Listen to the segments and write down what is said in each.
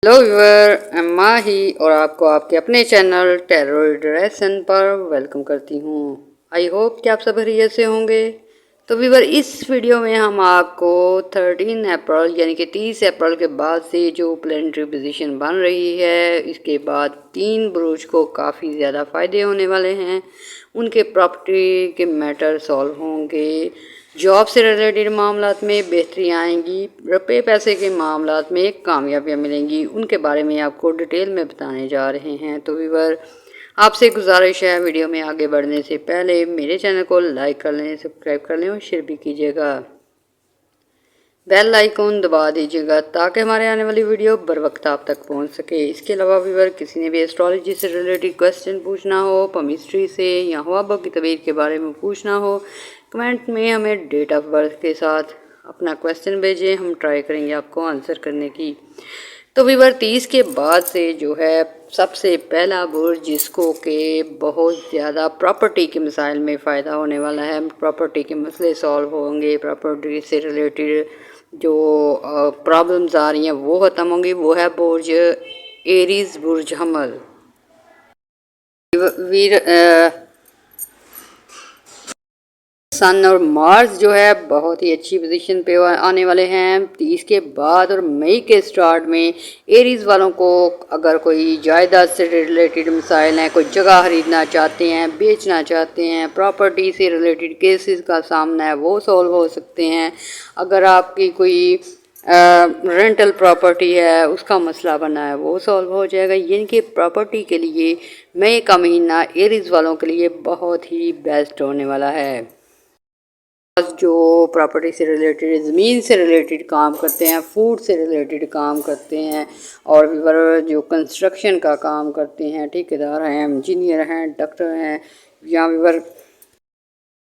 Hello viewer, माही और आपको आपके अपने चैनल टेरो ड्रेसन पर वेलकम करती हूँ। आई होप कि आप सब खैरियत से होंगे। तो व्यूअर, इस वीडियो में हम आपको 13 अप्रैल यानी कि 30 अप्रैल के बाद से जो प्लेनेटरी पोजीशन बन रही है, इसके बाद 3 बुरुज को काफ़ी ज़्यादा फ़ायदे होने वाले हैं। उनके प्रॉपर्टी के मैटर सॉल्व होंगे, जॉब से रिलेटेड मामलात में बेहतरी आएंगी, रुपये पैसे के मामलात में कामयाबियाँ मिलेंगी। उनके बारे में आपको डिटेल में बताने जा रहे हैं। तो व्यूअर, आपसे गुजारिश है, वीडियो में आगे बढ़ने से पहले मेरे चैनल को लाइक कर लें, सब्सक्राइब कर लें और शेयर भी कीजिएगा। बेल आइकॉन दबा दीजिएगा ताकि हमारे आने वाली वीडियो बर वक्त आप तक पहुंच सके। इसके अलावा व्यूअर, किसी ने भी एस्ट्रोलॉजी से रिलेटेड क्वेश्चन पूछना हो, पमिस्ट्री से या हवा की तबीयत के बारे में पूछना हो, कमेंट में हमें डेट ऑफ बर्थ के साथ अपना क्वेश्चन भेजें, हम ट्राई करेंगे आपको आंसर करने की। तो व्यूअर, 30 के बाद से जो है सबसे पहला बुर्ज जिसको कि बहुत ज़्यादा प्रॉपर्टी के मसाइल में फ़ायदा होने वाला है, प्रॉपर्टी के मसले सॉल्व होंगे, प्रॉपर्टी से रिलेटेड जो प्रॉब्लम्स आ रही हैं वो ख़त्म होंगी, वो है बुर्ज एरीज, बुर्ज हमल। वीर सन और मार्स जो है बहुत ही अच्छी पोजीशन पे आने वाले हैं 30 के बाद। और मई के स्टार्ट में एरीज वालों को अगर कोई जायदाद से रिलेटेड मसाइल हैं, कोई जगह खरीदना चाहते हैं, बेचना चाहते हैं, प्रॉपर्टी से रिलेटेड केसेस का सामना है, वो सॉल्व हो सकते हैं। अगर आपकी कोई रेंटल प्रॉपर्टी है, उसका मसला बना है, वो सॉल्व हो जाएगा। यानी कि प्रॉपर्टी के लिए मई का महीना एरीज वालों के लिए बहुत ही बेस्ट होने वाला है। जो प्रॉपर्टी से रिलेटेड, ज़मीन से रिलेटेड काम करते हैं, फूड से रिलेटेड काम करते हैं, और भी जो कंस्ट्रक्शन का काम करते हैं, ठेकेदार हैं, इंजीनियर हैं, डॉक्टर हैं या विवर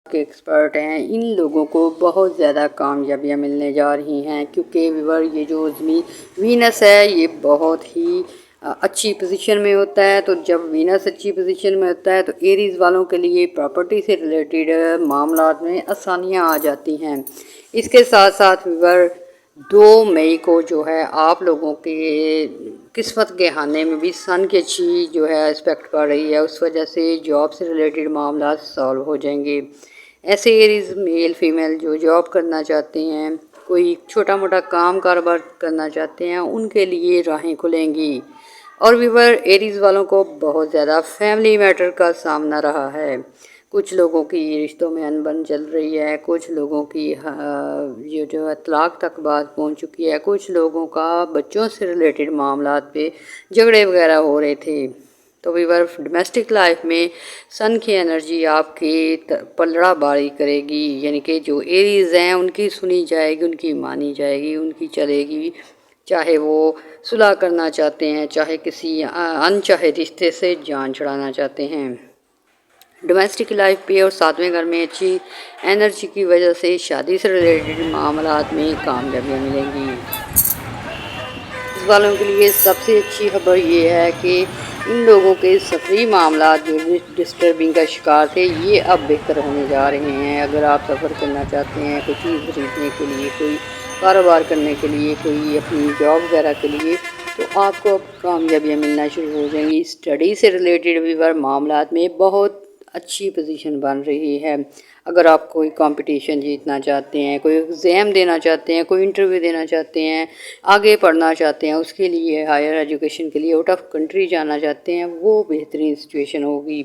के एक्सपर्ट हैं, इन लोगों को बहुत ज़्यादा कामयाबियाँ मिलने जा रही हैं। क्योंकि विवर, ये जो ज़मीन वीनस है ये बहुत ही अच्छी पोजीशन में होता है। तो जब वीनस अच्छी पोजीशन में होता है तो एरीज़ वालों के लिए प्रॉपर्टी से रिलेटेड मामलात में आसानियां आ जाती हैं। इसके साथ साथ व्यूअर, 2 मई को जो है आप लोगों के किस्मत के खाने में भी सन की अच्छी जो है एस्पेक्ट पड़ रही है, उस वजह से जॉब से रिलेटेड मामला सॉल्व हो जाएंगे। ऐसे एरीज़ मेल फीमेल जो जॉब करना चाहते हैं, कोई छोटा मोटा काम कारोबार करना चाहते हैं, उनके लिए राहें खुलेंगी। और व्यूअर, एरीज़ वालों को बहुत ज़्यादा फैमिली मैटर का सामना रहा है। कुछ लोगों की रिश्तों में अनबन चल रही है, कुछ लोगों की ये जो है तलाक तक बात पहुंच चुकी है, कुछ लोगों का बच्चों से रिलेटेड मामलात पे झगड़े वगैरह हो रहे थे। तो व्यूअर, डोमेस्टिक लाइफ में सन की एनर्जी आपकी पलड़ा बारी करेगी। यानी कि जो एरीज़ हैं उनकी सुनी जाएगी, उनकी मानी जाएगी, उनकी चलेगी। चाहे वो सुलह करना चाहते हैं, चाहे किसी अनचाहे रिश्ते से जान छुड़ाना चाहते हैं। डोमेस्टिक लाइफ पे और 7वें घर में अच्छी एनर्जी की वजह से शादी से रिलेटेड मामलात में कामयाबियाँ मिलेंगी। इस वालों के लिए सबसे अच्छी खबर ये है कि इन लोगों के सफरी मामलात जो डिस्टर्बिंग का शिकार थे, ये अब बेहतर होने जा रहे हैं। अगर आप सफ़र करना चाहते हैं, कोई चीज़ खरीदने के लिए, कोई कारोबार करने के लिए, कोई अपनी जॉब वगैरह के लिए, तो आपको अब कामयाबियाँ मिलना शुरू हो जाएंगी। स्टडी से रिलेटेड भी मामलात में बहुत अच्छी पोजीशन बन रही है। अगर आप कोई कंपटीशन जीतना चाहते हैं, कोई एग्ज़ाम देना चाहते हैं, कोई इंटरव्यू देना चाहते हैं, आगे पढ़ना चाहते हैं, उसके लिए हायर एजुकेशन के लिए आउट ऑफ कंट्री जाना चाहते हैं, वो बेहतरीन सिचुएशन होगी।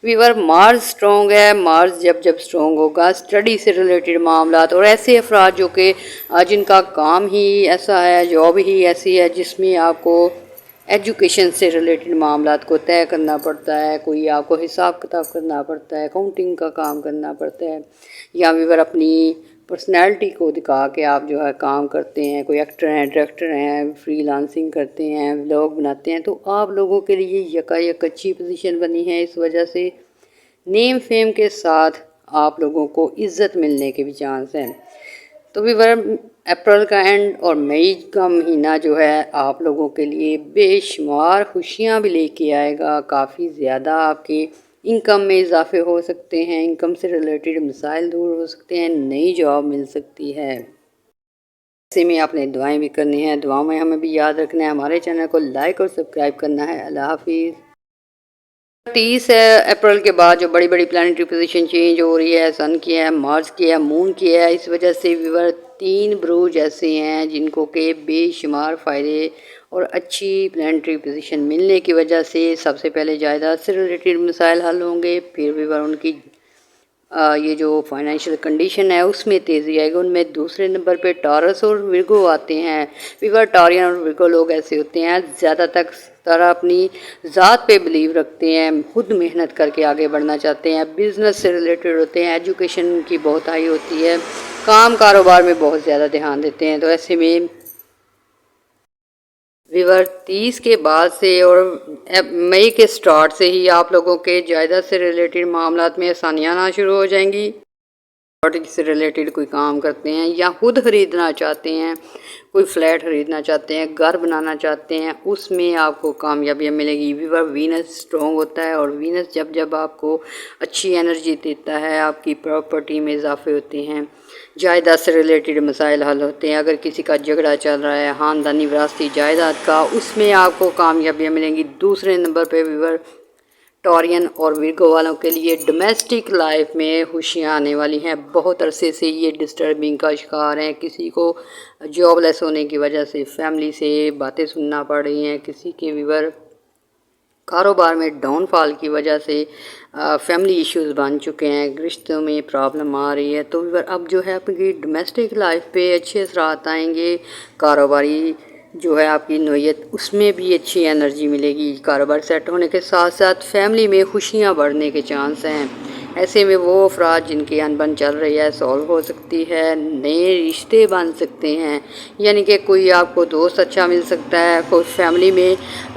व्यूअर, मार्स स्ट्रॉन्ग है। मार्स जब स्ट्रॉन्ग होगा, स्टडी से रिलेटेड मामलात और ऐसे अफराद जो कि जिनका काम ही ऐसा है, जॉब ही ऐसी है जिसमें आपको एजुकेशन से रिलेटेड मामलात को तय करना पड़ता है, कोई आपको हिसाब किताब करना पड़ता है, अकाउंटिंग का काम करना पड़ता है, या व्यूअर अपनी पर्सनैलिटी को दिखा के आप जो है काम करते हैं, कोई एक्टर हैं, डायरेक्टर हैं, फ्रीलांसिंग करते हैं, व्लॉग बनाते हैं, तो आप लोगों के लिए यकायक अच्छी पोजीशन बनी है। इस वजह से नेम फेम के साथ आप लोगों को इज़्ज़त मिलने के भी चांस हैं। तो व्यूअर, अप्रैल का एंड और मई का महीना जो है आप लोगों के लिए बेशुमार खुशियाँ भी लेके आएगा। काफ़ी ज़्यादा आपकी इनकम में इजाफे हो सकते हैं, इनकम से रिलेटेड मसाइल दूर हो सकते हैं, नई जॉब मिल सकती है। ऐसे में आपने दुआएं भी करनी है, दुआओं में हमें भी याद रखना है, हमारे चैनल को लाइक और सब्सक्राइब करना है। अल्लाह हाफिज़। 30 अप्रैल के बाद जो बड़ी बड़ी प्लानिटरी पोजीशन चेंज हो रही है, सन की है, मार्स की है, मून की है, इस वजह से व्यूअर 3 बुरूज ऐसे हैं जिनको के बेशुमार फ़ायदे और अच्छी प्लानिटरी पोजीशन मिलने की वजह से सबसे पहले जायदाद से रिलेटेड मसाइल हल होंगे, फिर व्यूअर उनकी ये जो फाइनेंशियल कंडीशन है उसमें तेज़ी आएगी। उनमें दूसरे नंबर पे टॉरस और विर्गो आते हैं। व्यूअर टॉरियन और विर्गो लोग ऐसे होते हैं ज़्यादातर अपनी ज़ात पे बिलीव रखते हैं, खुद मेहनत करके आगे बढ़ना चाहते हैं, बिज़नेस से रिलेटेड होते हैं, एजुकेशन की बहुत हाई होती है, काम कारोबार में बहुत ज़्यादा ध्यान देते हैं। तो ऐसे में व्यूअर 30 के बाद से और मई के स्टार्ट से ही आप लोगों के जायदाद से रिलेटेड मामलात में आसानियाँ आना शुरू हो जाएंगी। प्रॉपर्टी से रिलेटेड कोई काम करते हैं या खुद ख़रीदना चाहते हैं, कोई फ्लैट ख़रीदना चाहते हैं, घर बनाना चाहते हैं, उसमें आपको कामयाबियाँ मिलेगी। व्यूअर वीनस स्ट्रॉन्ग होता है और वीनस जब जब आपको अच्छी एनर्जी देता है, आपकी प्रॉपर्टी में इजाफे होते हैं, जायदाद से रिलेटेड मसाइल हल होते हैं। अगर किसी का झगड़ा चल रहा है ख़ानदानी विरासती जायदाद का, उसमें आपको कामयाबियाँ मिलेंगी। दूसरे नंबर पे व्यूअर टॉरियन और विर्गो वालों के लिए डोमेस्टिक लाइफ में खुशियाँ आने वाली हैं। बहुत अरसे से ये डिस्टर्बिंग का शिकार हैं, किसी को जॉबलेस होने की वजह से फैमिली से बातें सुनना पड़ रही हैं, किसी के व्यूअर कारोबार में डाउनफॉल की वजह से फैमिली इश्यूज़ बन चुके हैं, रिश्तों में प्रॉब्लम आ रही है। तो व्यूअर अब जो है आपकी डोमेस्टिक लाइफ पे अच्छे असरात आएंगे। कारोबारी जो है आपकी नोयत उसमें भी अच्छी एनर्जी मिलेगी। कारोबार सेट होने के साथ साथ फैमिली में खुशियाँ बढ़ने के चांस हैं। ऐसे में वो अफराद जिनकी अनबन चल रही है सॉल्व हो सकती है, नए रिश्ते बन सकते हैं, यानी कि कोई आपको दोस्त अच्छा मिल सकता है, कोई फैमिली में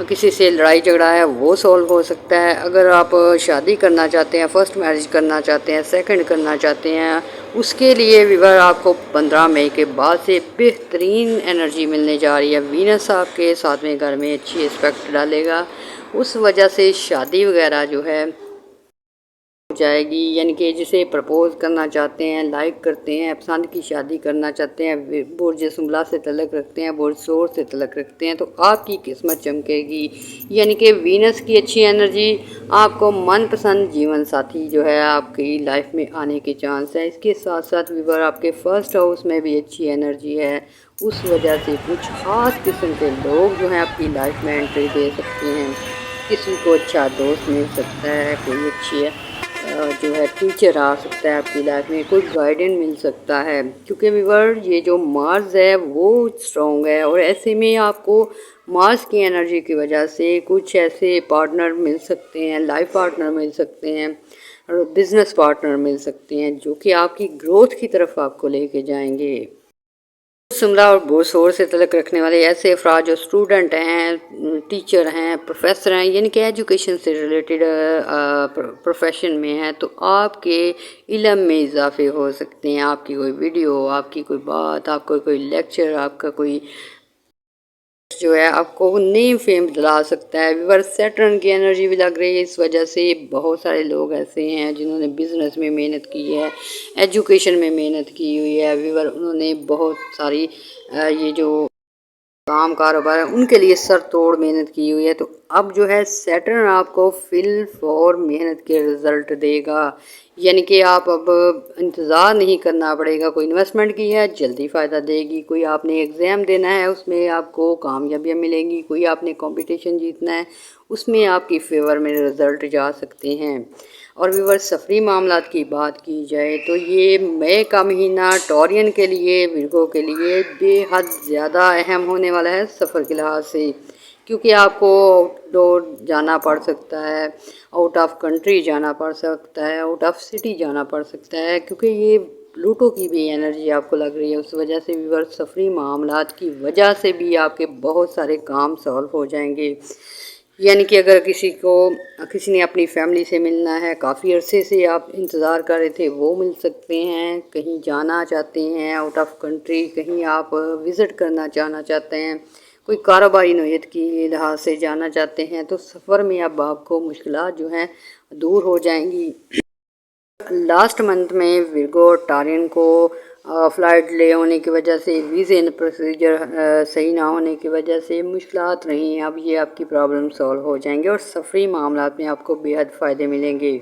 किसी से लड़ाई झगड़ा है वो सॉल्व हो सकता है। अगर आप शादी करना चाहते हैं, फर्स्ट मैरिज करना चाहते हैं, सेकंड करना चाहते हैं, उसके लिए व्यूअर आपको 15 मई के बाद से बेहतरीन एनर्जी मिलने जा रही है। वीनस आपके 7वें घर में अच्छी एस्पेक्ट डालेगा, उस वजह से शादी वगैरह जो है जाएगी। यानी कि जिसे प्रपोज़ करना चाहते हैं, लाइक करते हैं, पसंद की शादी करना चाहते हैं, बुर्ज सुमला से तलक रखते हैं, बुर्ज सोर से तलक रखते हैं, तो आपकी किस्मत चमकेगी। यानी कि वीनस की अच्छी एनर्जी आपको मनपसंद जीवन साथी जो है आपकी लाइफ में आने के चांस है। इसके साथ साथ व्यूअर आपके फर्स्ट हाउस में भी अच्छी एनर्जी है, उस वजह से कुछ ख़ास किस्म के लोग जो हैं आपकी लाइफ में एंट्री दे सकते हैं। किसी को अच्छा दोस्त मिल सकता है, कोई अच्छी जो है टीचर आ सकता है आपकी लाइफ में, कोई गाइडेंस मिल सकता है, क्योंकि व्यूअर ये जो मार्स है वो स्ट्रॉन्ग है। और ऐसे में आपको मार्स की एनर्जी की वजह से कुछ ऐसे पार्टनर मिल सकते हैं, लाइफ पार्टनर मिल सकते हैं और बिज़नेस पार्टनर मिल सकते हैं जो कि आपकी ग्रोथ की तरफ आपको लेके जाएंगे। शिमला और बोरसोर से तलक रखने वाले ऐसे अफराद जो स्टूडेंट हैं, टीचर हैं, प्रोफेसर हैं, यानी कि एजुकेशन से रिलेटेड प्रोफेशन में हैं, तो आपके इल्म में इजाफे हो सकते हैं। आपकी कोई वीडियो, आपकी कोई बात, आपका कोई लेक्चर, आपका कोई जो है आपको नेम फेम दिला सकता है। व्यूअर सैटर्न की एनर्जी भी लग रही है, इस वजह से बहुत सारे लोग ऐसे हैं जिन्होंने बिज़नेस में मेहनत की है, एजुकेशन में मेहनत की हुई है। व्यूअर उन्होंने बहुत सारी ये जो काम कारोबार है उनके लिए सर तोड़ मेहनत की हुई है। तो अब जो है सैटर्न आपको फिल फॉर मेहनत के रिज़ल्ट देगा, यानी कि आप अब इंतज़ार नहीं करना पड़ेगा। कोई इन्वेस्टमेंट की है जल्दी फ़ायदा देगी, कोई आपने एग्ज़ाम देना है उसमें आपको कामयाबियाँ मिलेंगी, कोई आपने कंपटीशन जीतना है उसमें आपकी फेवर में रिज़ल्ट जा सकते हैं। और व्यूअर सफरी मामलात की बात की जाए तो ये मई का महीना टॉरियन के लिए, विर्गो के लिए बेहद ज़्यादा अहम होने वाला है सफ़र के लिहाज से, क्योंकि आपको आउटडोर जाना पड़ सकता है, आउट ऑफ कंट्री जाना पड़ सकता है, आउट ऑफ सिटी जाना पड़ सकता है, क्योंकि ये प्लूटो की भी एनर्जी आपको लग रही है। उस वजह से व्यूअर सफरी मामलात की वजह से भी आपके बहुत सारे काम सॉल्व हो जाएंगे। यानी कि अगर किसी ने अपनी फैमिली से मिलना है, काफ़ी अरसे से आप इंतज़ार कर रहे थे, वो मिल सकते हैं। कहीं जाना चाहते हैं आउट ऑफ कंट्री, कहीं आप विज़िट करना चाहते हैं, कोई कारोबारी नोयत की लिहाज से जाना चाहते हैं, तो सफ़र में अब आपको मुश्किलात जो हैं दूर हो जाएंगी। लास्ट मंथ में विर्गो और टॉरियन को फ़्लाइट डिले होने की वजह से, वीज़े प्रोसीजर सही ना होने की वजह से मुश्किलात रही हैं, अब ये आपकी प्रॉब्लम सॉल्व हो जाएंगे और सफ़री मामलात में आपको बेहद फ़ायदे मिलेंगे।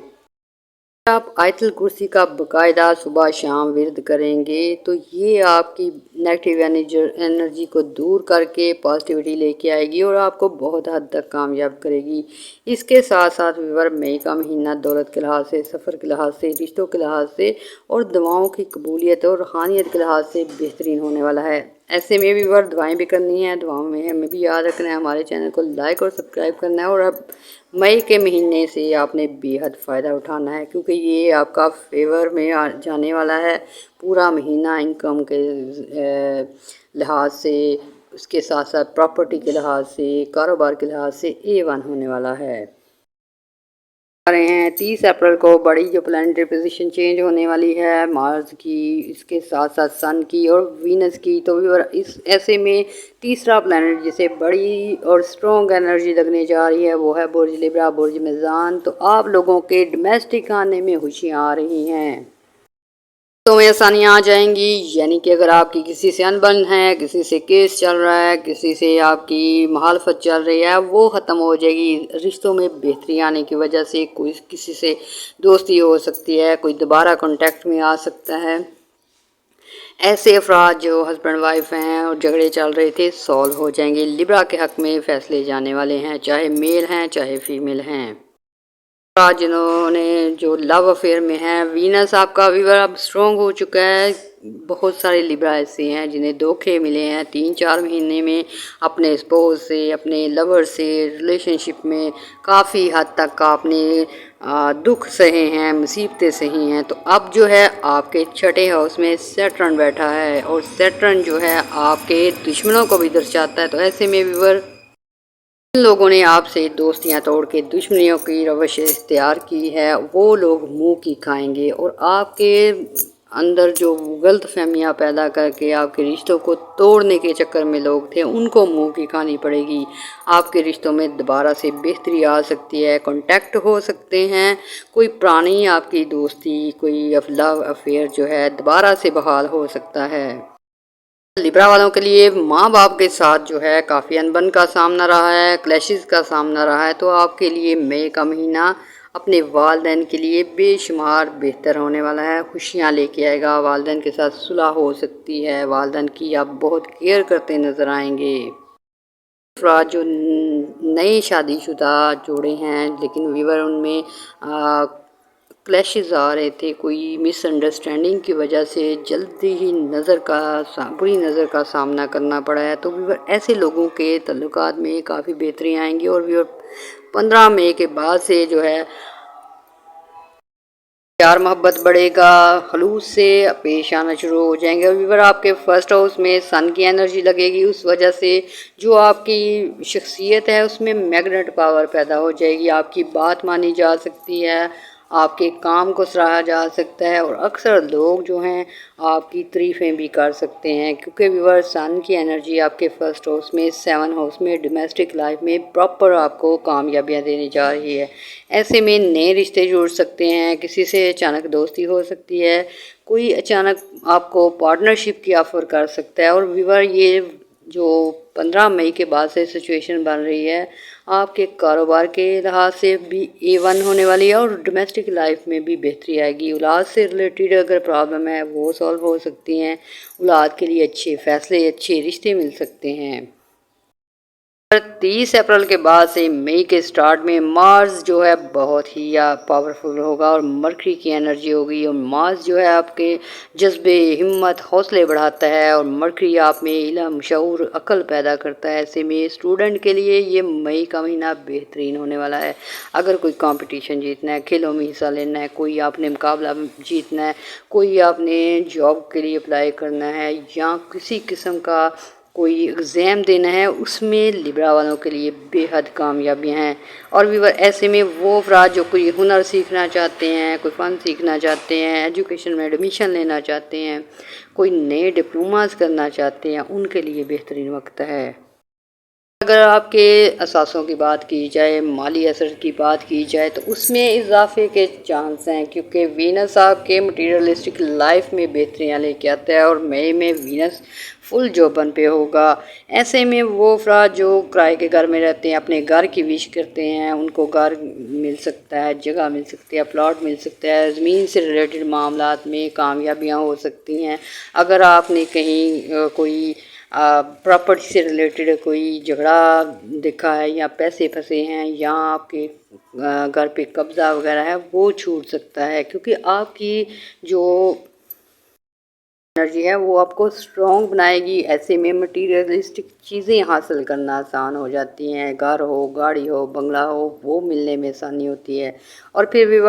आप आयतुल कुर्सी का बाकायदा सुबह शाम विर्द करेंगे तो ये आपकी नेगेटिव एनर्जी को दूर करके पॉजिटिविटी लेके आएगी और आपको बहुत हद तक कामयाब करेगी। इसके साथ साथ व्यूअर, मई का महीना दौलत के लिहाज से, सफ़र के लिहाज से, रिश्तों के लिहाज से और दुआओं की कबूलियत और रूहानियत के लिहाज से बेहतरीन होने वाला है। ऐसे में भी व्यूअर, दुआएं भी करनी है, दुआओं में हमें भी याद रखना है, हमारे चैनल को लाइक और सब्सक्राइब करना है। और अब मई के महीने से आपने बेहद फ़ायदा उठाना है क्योंकि ये आपका फेवर में जाने वाला है। पूरा महीना इनकम के लिहाज से, उसके साथ साथ प्रॉपर्टी के लिहाज से, कारोबार के लिहाज से A1 होने वाला है। आ रहे हैं 30 अप्रैल को बड़ी जो प्लानिटरी पोजीशन चेंज होने वाली है मार्स की, इसके साथ साथ सन की और वीनस की। तो भी इस ऐसे में तीसरा प्लानट जिसे बड़ी और स्ट्रॉन्ग एनर्जी लगने जा रही है वो है बुर्ज लिब्रा, बुर्ज मीज़ान। तो आप लोगों के डोमेस्टिक आने में खुशियाँ आ रही हैं, तो में आसानियाँ आ जाएंगी। यानी कि अगर आपकी किसी से अनबन है, किसी से केस चल रहा है, किसी से आपकी मुखालफत चल रही है, वो ख़त्म हो जाएगी। रिश्तों में बेहतरी आने की वजह से कोई किसी से दोस्ती हो सकती है, कोई दोबारा कांटेक्ट में आ सकता है। ऐसे अफराद जो हस्बैंड वाइफ हैं और झगड़े चल रहे थे, सॉल्व हो जाएंगे। लिब्रा के हक़ में फ़ैसले जाने वाले हैं, चाहे मेल हैं चाहे फीमेल हैं। जिन्होंने जो लव अफेयर में है, वीनस आपका व्यूअर अब स्ट्रॉन्ग हो चुका है। बहुत सारे लिब्रा ऐसे हैं जिन्हें धोखे मिले हैं 3-4 महीने में अपने स्पोज से, अपने लवर से, रिलेशनशिप में काफ़ी हद तक आपने दुख सहे हैं, मुसीबतें सही हैं। तो अब जो है आपके छठे हाउस में सैटर्न बैठा है और सैटर्न जो है आपके दुश्मनों को भी दर्शाता है। तो ऐसे में व्यूअर, जिन लोगों ने आपसे दोस्तियां तोड़ के दुश्मनियों की रवश इख्तियार की है, वो लोग मुंह की खाएंगे और आपके अंदर जो गलत फहमियाँ पैदा करके आपके रिश्तों को तोड़ने के चक्कर में लोग थे, उनको मुंह की खानी पड़ेगी। आपके रिश्तों में दोबारा से बेहतरी आ सकती है, कांटेक्ट हो सकते हैं, कोई पुरानी आपकी दोस्ती, कोई लव अफेयर जो है दोबारा से बहाल हो सकता है। लिब्रा वालों के लिए माँ बाप के साथ जो है काफ़ी अनबन का सामना रहा है, क्लैशेस का सामना रहा है। तो आपके लिए मई का महीना अपने वालिदैन के लिए बेशुमार बेहतर होने वाला है, खुशियाँ लेके आएगा। वालिदैन के साथ सुलह हो सकती है, वालिदैन की आप बहुत केयर करते नज़र आएंगे। अफराद जो नए शादीशुदा जोड़े हैं लेकिन व्यूअर उनमें क्लैशेस आ रहे थे, कोई मिसअंडरस्टैंडिंग की वजह से जल्दी ही बुरी नज़र का सामना करना पड़ा है। तो व्यूअर, ऐसे लोगों के तल्लुकात में काफ़ी बेहतरी आएंगी और व्यूअर 15 मई के बाद से जो है प्यार मोहब्बत बढ़ेगा, खलूस से पेश आना शुरू हो जाएंगे। और व्यूअर, आपके फर्स्ट हाउस में सन की एनर्जी लगेगी, उस वजह से जो आपकी शख्सियत है उसमें मैग्नेट पावर पैदा हो जाएगी। आपकी बात मानी जा सकती है, आपके काम को सराहा जा सकता है और अक्सर लोग जो हैं आपकी तारीफ़ें भी कर सकते हैं क्योंकि व्यूअर, सन की एनर्जी आपके फर्स्ट हाउस में, 7 हाउस में, डोमेस्टिक लाइफ में प्रॉपर आपको कामयाबियाँ देने जा रही है। ऐसे में नए रिश्ते जुड़ सकते हैं, किसी से अचानक दोस्ती हो सकती है, कोई अचानक आपको पार्टनरशिप की ऑफ़र कर सकता है। और व्यूअर, ये जो 15 मई के बाद से सिचुएशन बन रही है, आपके कारोबार के लिहाज से भी A1 होने वाली है और डोमेस्टिक लाइफ में भी बेहतरी आएगी। औलाद से रिलेटेड अगर प्रॉब्लम है वो सॉल्व हो सकती हैं, औलाद के लिए अच्छे फ़ैसले, अच्छे रिश्ते मिल सकते हैं। 30 अप्रैल के बाद से मई के स्टार्ट में मार्स जो है बहुत ही पावरफुल होगा और मरकरी की एनर्जी होगी। और मार्स जो है आपके जज्बे, हिम्मत, हौसले बढ़ाता है और मरकरी आप में इल्म, शऊर, अक्ल पैदा करता है। ऐसे में स्टूडेंट के लिए ये मई का महीना बेहतरीन होने वाला है। अगर कोई कंपटीशन जीतना है, खेलों में हिस्सा लेना है, कोई आपने मुकाबला जीतना है, कोई आपने जॉब के लिए अप्लाई करना है या किसी किस्म का कोई एग्ज़ाम देना है, उसमें लिब्रा वालों के लिए बेहद कामयाबियाँ हैं। और व्यूअर, ऐसे में वो अफराद जो कोई हुनर सीखना चाहते हैं, कोई फ़न सीखना चाहते हैं, एजुकेशन में एडमिशन लेना चाहते हैं, कोई नए डिप्लोमास करना चाहते हैं, उनके लिए बेहतरीन वक्त है। اگر آپ کے اثاثوں کی بات کی جائے، مالی اثر کی بات کی جائے تو اس میں اضافے کے چانس ہیں، کیونکہ وینس آپ کے مٹیریلسٹک لائف میں بہتریاں لے کے آتا ہے اور مئی میں وینس فل جوبن پہ ہوگا۔ ایسے میں وہ افراد جو کرائے کے گھر میں رہتے ہیں، اپنے گھر کی وش کرتے ہیں، ان کو گھر مل سکتا ہے، جگہ مل سکتی ہے، پلاٹ مل سکتا ہے، زمین سے ریلیٹڈ معاملات میں کامیابیاں ہو سکتی ہیں۔ اگر آپ نے کہیں کوئی پراپرٹی سے ریلیٹڈ کوئی جھگڑا دیکھا ہے یا پیسے پھنسے ہیں یا آپ کے گھر پہ قبضہ وغیرہ ہے، وہ چھوٹ سکتا ہے، کیونکہ آپ کی جو انرجی ہے وہ آپ کو اسٹرانگ بنائے گی۔ ایسے میں مٹیریلسٹک چیزیں حاصل کرنا آسان ہو جاتی ہیں، گھر ہو، گاڑی ہو، بنگلہ ہو، وہ ملنے میں آسانی ہوتی ہے۔ اور پھر بھی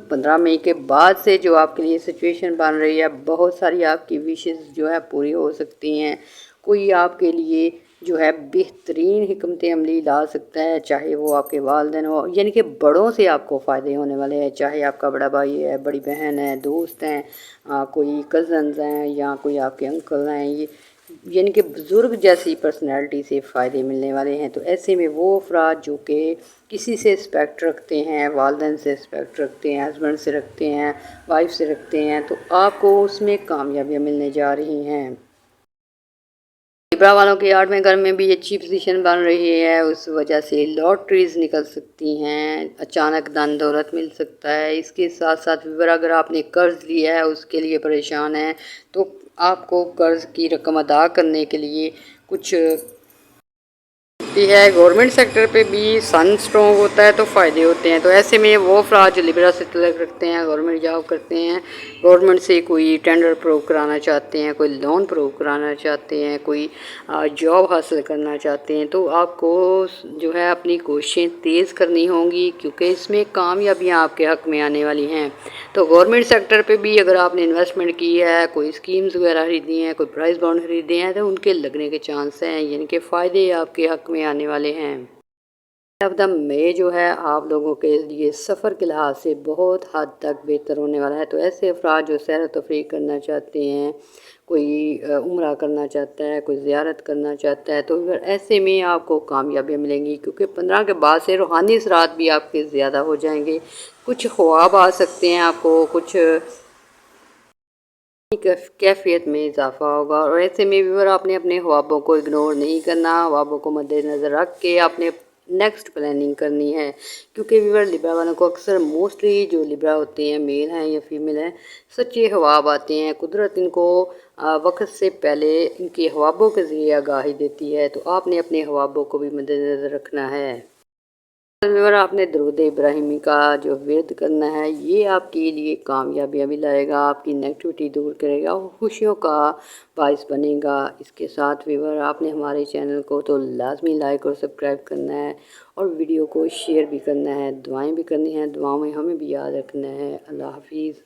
15 مئی کے بعد سے جو آپ کے لیے سچویشن بن رہی ہے، بہت ساری آپ کی وشز جو ہے پوری ہو سکتی ہیں۔ کوئی آپ کے لیے جو ہے بہترین حکمت عملی لا سکتا ہے، چاہے وہ آپ کے والدین ہو، یعنی کہ بڑوں سے آپ کو فائدے ہونے والے ہیں، چاہے آپ کا بڑا بھائی ہے، بڑی بہن ہے، دوست ہیں، کوئی کزنز ہیں یا کوئی آپ کے انکل ہیں، یعنی کہ بزرگ جیسی پرسنالٹی سے فائدے ملنے والے ہیں۔ تو ایسے میں وہ افراد جو کہ کسی سے رسپیکٹ رکھتے ہیں، والدین سے رسپیکٹ رکھتے ہیں، ہسبینڈ سے رکھتے ہیں، وائف سے رکھتے ہیں، تو آپ کو اس میں کامیابیاں ملنے جا رہی ہیں۔ لبرا والوں کے 8ویں گھر میں بھی اچھی پوزیشن بن رہی ہے، اس وجہ سے لاٹریز نکل سکتی ہیں، اچانک دن دولت مل سکتا ہے۔ اس کے ساتھ ساتھ اگر آپ نے قرض لیا ہے، اس کے لیے پریشان ہیں، تو آپ کو قرض کی رقم ادا کرنے کے لیے کچھ ہے۔ گورنمنٹ سیکٹر پہ بھی سن اسٹرانگ ہوتا ہے تو فائدے ہوتے ہیں۔ تو ایسے میں وہ افراد جو لبرا سے تعلق رکھتے ہیں، گورنمنٹ جاب کرتے ہیں، گورنمنٹ سے کوئی ٹینڈر پروو کرانا چاہتے ہیں، کوئی لون پروو کرانا چاہتے ہیں، کوئی جاب حاصل کرنا چاہتے ہیں، تو آپ کو جو ہے اپنی کوششیں تیز کرنی ہوں گی، کیونکہ اس میں کامیابیاں آپ کے حق میں آنے والی ہیں۔ تو گورنمنٹ سیکٹر پہ بھی اگر آپ نے انویسٹمنٹ کی ہے، کوئی اسکیمز وغیرہ خریدی ہیں، کوئی پرائز بانڈ خریدے ہیں، تو ان کے لگنے کے چانس ہیں، یعنی کہ فائدے آپ کے حق میں آنے والے ہیں۔ مئی جو ہے آپ لوگوں کے لیے سفر کے لحاظ سے بہت حد تک بہتر ہونے والا ہے۔ تو ایسے افراد جو سیر و تفریح کرنا چاہتے ہیں، کوئی عمرہ کرنا چاہتا ہے، کوئی زیارت کرنا چاہتا ہے، تو ایسے میں آپ کو کامیابیاں ملیں گی، کیونکہ 15 کے بعد سے روحانی اثرات بھی آپ کے زیادہ ہو جائیں گے۔ کچھ خواب آ سکتے ہیں، آپ کو کچھ کیفیت میں اضافہ ہوگا، اور ایسے میں بھی آپ نے اپنے خوابوں کو اگنور نہیں کرنا، خوابوں کو مد نظر رکھ کے آپ نے نیکسٹ پلاننگ کرنی ہے، کیونکہ لبرا والوں کو اکثر موسٹلی جو لبرا ہوتے ہیں، میل ہیں یا فیمیل ہیں، سچے خواب آتے ہیں۔ قدرت ان کو وقت سے پہلے ان کے خوابوں کے ذریعے آگاہی دیتی ہے، تو آپ نے اپنے خوابوں کو بھی مد نظر رکھنا ہے۔ آپ نے درود ابراہیمی کا جو ورد کرنا ہے، یہ آپ کے لیے کامیابیاں بھی لائے گا، آپ کی نیگیٹیوٹی دور کرے گا، خوشیوں کا باعث بنے گا۔ اس کے ساتھ آپ نے ہمارے چینل کو تو لازمی لائک اور سبسکرائب کرنا ہے، اور ویڈیو کو شیئر بھی کرنا ہے، دعائیں بھی کرنی ہیں، دعاؤں میں ہمیں بھی یاد رکھنا ہے۔ اللہ حافظ۔